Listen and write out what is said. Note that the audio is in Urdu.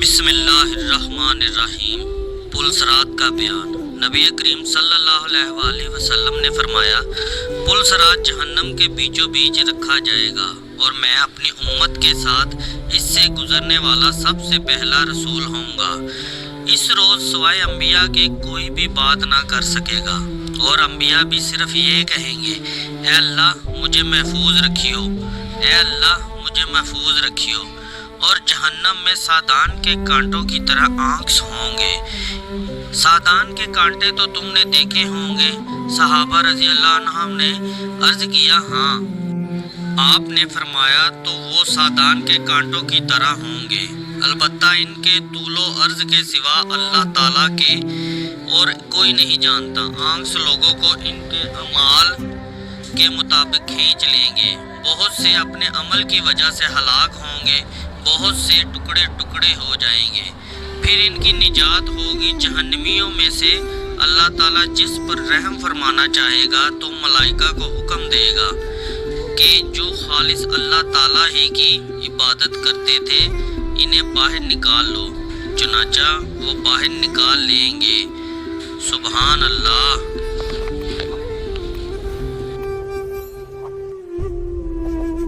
بسم اللہ الرحمن الرحیم۔ پل صراط کا بیان۔ نبی کریم صلی اللہ علیہ وآلہ وسلم نے فرمایا، پل صراط جہنم کے بیچوں بیچ رکھا جائے گا اور میں اپنی امت کے ساتھ اس سے گزرنے والا سب سے پہلا رسول ہوں گا۔ اس روز سوائے انبیاء کے کوئی بھی بات نہ کر سکے گا اور انبیاء بھی صرف یہ کہیں گے، اے اللہ مجھے محفوظ رکھیو، اے اللہ مجھے محفوظ رکھیو۔ اور جہنم میں سادان کے کانٹوں کی طرح آنکھ ہوں گے۔ سادان کے کانٹے تو تم نے دیکھے ہوں گے۔ صحابہ رضی اللہ عنہم نے عرض کیا، ہاں۔ آپ نے فرمایا، تو وہ سادان کے کانٹوں کی طرح ہوں گے، البتہ ان کے طول و عرض کے سوا اللہ تعالیٰ کے اور کوئی نہیں جانتا۔ آنکھ لوگوں کو ان کے اعمال کے مطابق کھینچ لیں گے۔ بہت سے اپنے عمل کی وجہ سے ہلاک ہوں گے، بہت سے ٹکڑے ٹکڑے ہو جائیں گے۔ پھر ان کی نجات ہوگی۔ جہنمیوں میں سے اللہ تعالیٰ جس پر رحم فرمانا چاہے گا تو ملائکہ کو حکم دے گا کہ جو خالص اللہ تعالیٰ ہی کی عبادت کرتے تھے انہیں باہر نکال لو، چنانچہ وہ باہر نکال لیں گے۔ سبحان اللہ۔